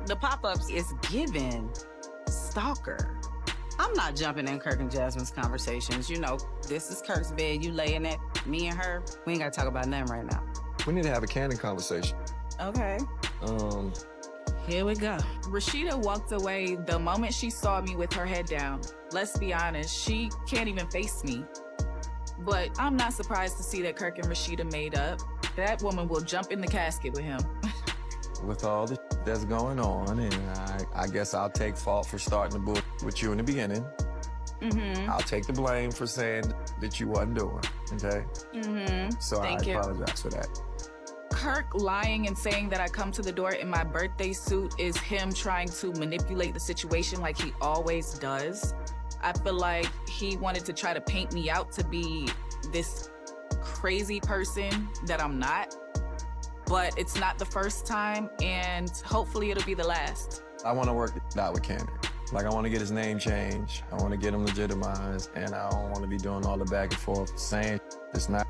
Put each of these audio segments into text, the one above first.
The pop-ups is given stalker. I'm not jumping in Kirk and Jasmine's conversations. You know, this is Kirk's bed. You laying it. Me and her, we ain't got to talk about nothing right now. We need to have a candid conversation. Okay. Here we go. Rashida walked away the moment she saw me with her head down. Let's be honest, she can't even face me. But I'm not surprised to see that Kirk and Rashida made up. That woman will jump in the casket with him. With all the that's going on, and I guess I'll take fault for starting the bull with you in the beginning. I'll take the blame for saying that you wasn't doing, okay? So I apologize for that. Kirk lying and saying that I come to the door in my birthday suit is him trying to manipulate the situation like he always does. I feel like he wanted to try to paint me out to be this crazy person that I'm not. But it's not the first time, and hopefully it'll be the last. I want to work it out with Candy. Like, I want to get his name changed. I want to get him legitimized, and I don't want to be doing all the back and forth saying it's not.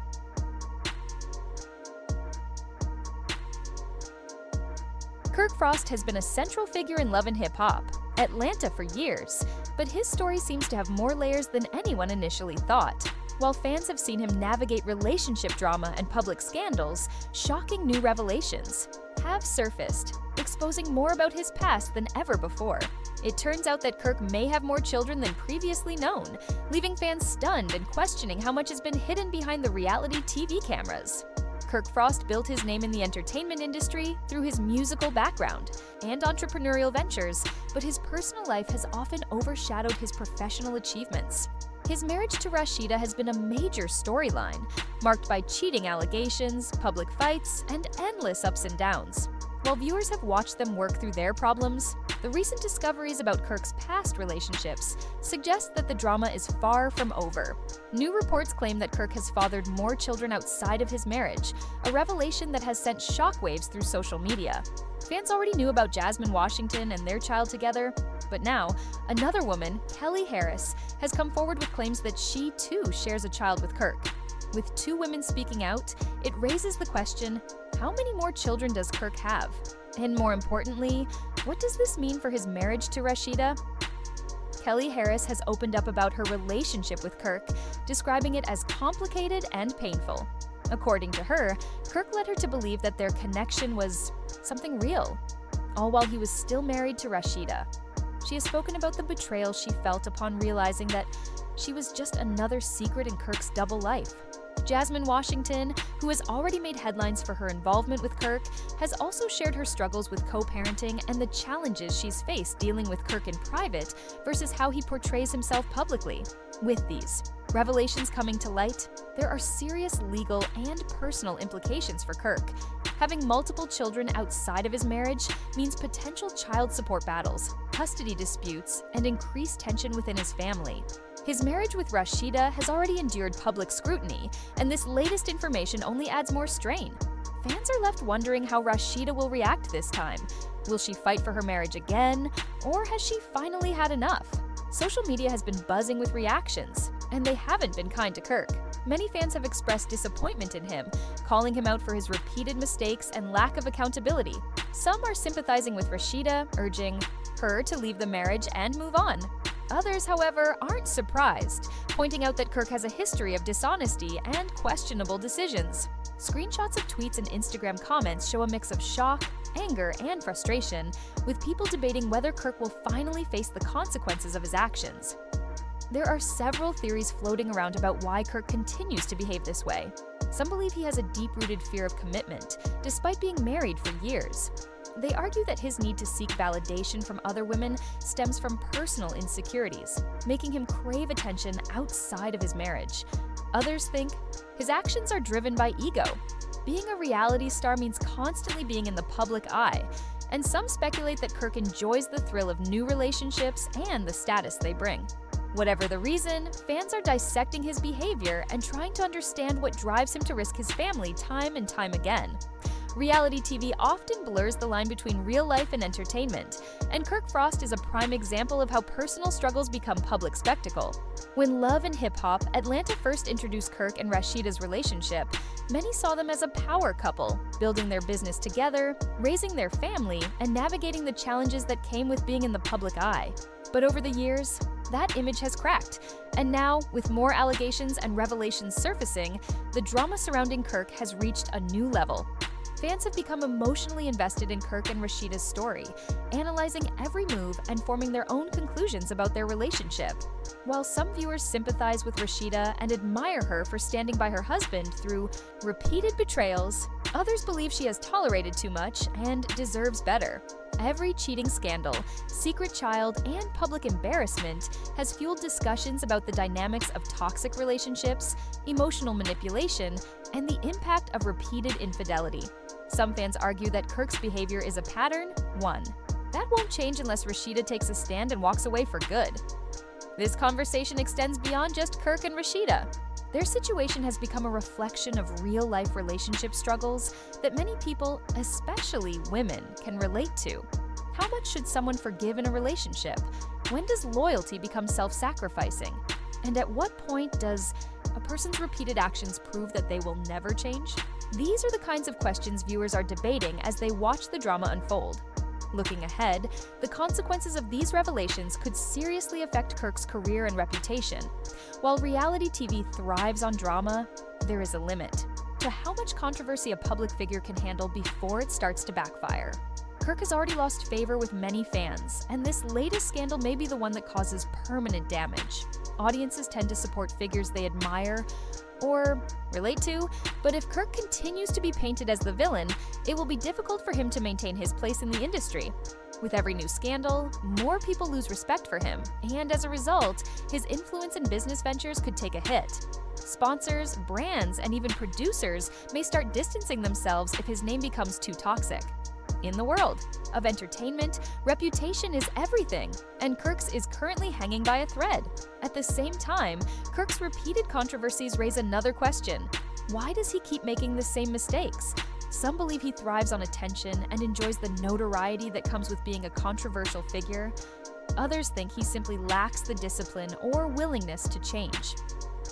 Kirk Frost has been a central figure in Love and Hip Hop, Atlanta for years, but his story seems to have more layers than anyone initially thought. While fans have seen him navigate relationship drama and public scandals, shocking new revelations have surfaced, exposing more about his past than ever before. It turns out that Kirk may have more children than previously known, leaving fans stunned and questioning how much has been hidden behind the reality TV cameras. Kirk Frost built his name in the entertainment industry through his musical background and entrepreneurial ventures, but his personal life has often overshadowed his professional achievements. His marriage to Rashida has been a major storyline, marked by cheating allegations, public fights, and endless ups and downs. While viewers have watched them work through their problems, the recent discoveries about Kirk's past relationships suggest that the drama is far from over. New reports claim that Kirk has fathered more children outside of his marriage, a revelation that has sent shockwaves through social media. Fans already knew about Jasmine Washington and their child together, but now, another woman, Kelly Harris, has come forward with claims that she too shares a child with Kirk. With two women speaking out, it raises the question, how many more children does Kirk have? And more importantly, what does this mean for his marriage to Rashida? Kelly Harris has opened up about her relationship with Kirk, describing it as complicated and painful. According to her, Kirk led her to believe that their connection was something real, all while he was still married to Rashida. She has spoken about the betrayal she felt upon realizing that she was just another secret in Kirk's double life. Jasmine Washington, who has already made headlines for her involvement with Kirk, has also shared her struggles with co-parenting and the challenges she's faced dealing with Kirk in private versus how he portrays himself publicly. With these revelations coming to light, there are serious legal and personal implications for Kirk. Having multiple children outside of his marriage means potential child support battles, custody disputes, and increased tension within his family. His marriage with Rashida has already endured public scrutiny, and this latest information only adds more strain. Fans are left wondering how Rashida will react this time. Will she fight for her marriage again, or has she finally had enough? Social media has been buzzing with reactions, and they haven't been kind to Kirk. Many fans have expressed disappointment in him, calling him out for his repeated mistakes and lack of accountability. Some are sympathizing with Rashida, urging her to leave the marriage and move on. Others, however, aren't surprised, pointing out that Kirk has a history of dishonesty and questionable decisions. Screenshots of tweets and Instagram comments show a mix of shock, anger, and frustration, with people debating whether Kirk will finally face the consequences of his actions. There are several theories floating around about why Kirk continues to behave this way. Some believe he has a deep-rooted fear of commitment, despite being married for years. They argue that his need to seek validation from other women stems from personal insecurities, making him crave attention outside of his marriage. Others think his actions are driven by ego. Being a reality star means constantly being in the public eye, and some speculate that Kirk enjoys the thrill of new relationships and the status they bring. Whatever the reason, fans are dissecting his behavior and trying to understand what drives him to risk his family time and time again. Reality TV often blurs the line between real life and entertainment, and Kirk Frost is a prime example of how personal struggles become public spectacle. When Love and Hip Hop Atlanta first introduced Kirk and Rashida's relationship, many saw them as a power couple, building their business together, raising their family, and navigating the challenges that came with being in the public eye. But over the years, that image has cracked, and now, with more allegations and revelations surfacing, the drama surrounding Kirk has reached a new level. Fans have become emotionally invested in Kirk and Rashida's story, analyzing every move and forming their own conclusions about their relationship. While some viewers sympathize with Rashida and admire her for standing by her husband through repeated betrayals, others believe she has tolerated too much and deserves better. Every cheating scandal, secret child, and public embarrassment has fueled discussions about the dynamics of toxic relationships, emotional manipulation, and the impact of repeated infidelity. Some fans argue that Kirk's behavior is a pattern. That won't change unless Rashida takes a stand and walks away for good. This conversation extends beyond just Kirk and Rashida. Their situation has become a reflection of real-life relationship struggles that many people, especially women, can relate to. How much should someone forgive in a relationship? When does loyalty become self-sacrificing? And at what point does a person's repeated actions prove that they will never change? These are the kinds of questions viewers are debating as they watch the drama unfold. Looking ahead, the consequences of these revelations could seriously affect Kirk's career and reputation. While reality TV thrives on drama, there is a limit to how much controversy a public figure can handle before it starts to backfire. Kirk has already lost favor with many fans, and this latest scandal may be the one that causes permanent damage. Audiences tend to support figures they admire or relate to, but if Kirk continues to be painted as the villain, it will be difficult for him to maintain his place in the industry. With every new scandal, more people lose respect for him, and as a result, his influence in business ventures could take a hit. Sponsors, brands, and even producers may start distancing themselves if his name becomes too toxic. In the world of entertainment, reputation is everything, and Kirk's is currently hanging by a thread. At the same time, Kirk's repeated controversies raise another question. Why does he keep making the same mistakes? Some believe he thrives on attention and enjoys the notoriety that comes with being a controversial figure. Others think he simply lacks the discipline or willingness to change.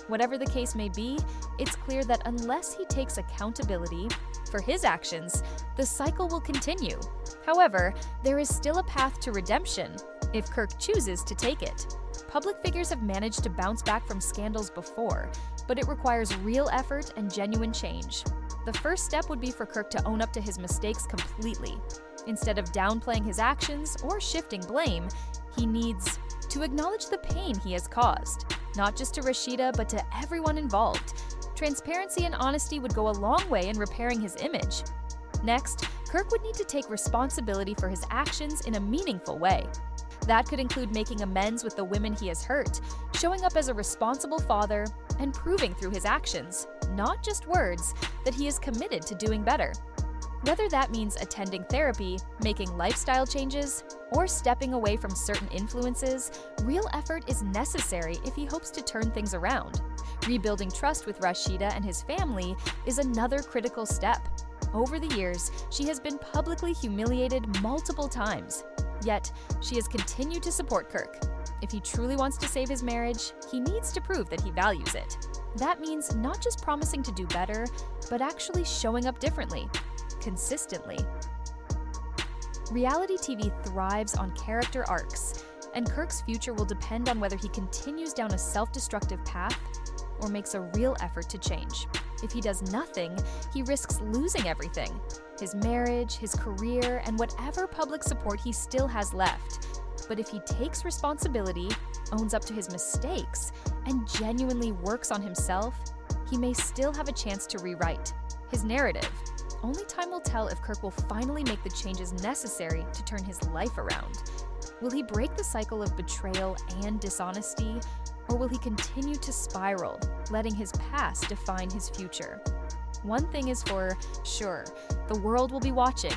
Whatever the case may be, it's clear that unless he takes accountability for his actions, the cycle will continue. However, there is still a path to redemption if Kirk chooses to take it. Public figures have managed to bounce back from scandals before, but it requires real effort and genuine change. The first step would be for Kirk to own up to his mistakes completely. Instead of downplaying his actions or shifting blame, he needs to acknowledge the pain he has caused, not just to Rashida, but to everyone involved. Transparency and honesty would go a long way in repairing his image. Next, Kirk would need to take responsibility for his actions in a meaningful way. That could include making amends with the women he has hurt, showing up as a responsible father, and proving through his actions, not just words, that he is committed to doing better. Whether that means attending therapy, making lifestyle changes, or stepping away from certain influences, real effort is necessary if he hopes to turn things around. Rebuilding trust with Rashida and his family is another critical step. Over the years, she has been publicly humiliated multiple times. Yet, she has continued to support Kirk. If he truly wants to save his marriage, he needs to prove that he values it. That means not just promising to do better, but actually showing up differently, consistently. Reality TV thrives on character arcs, and Kirk's future will depend on whether he continues down a self-destructive path or makes a real effort to change. If he does nothing, he risks losing everything: his marriage, his career, and whatever public support he still has left. But if he takes responsibility, owns up to his mistakes, and genuinely works on himself, he may still have a chance to rewrite his narrative. Only time will tell if Kirk will finally make the changes necessary to turn his life around. Will he break the cycle of betrayal and dishonesty, or will he continue to spiral, letting his past define his future? One thing is for sure, the world will be watching,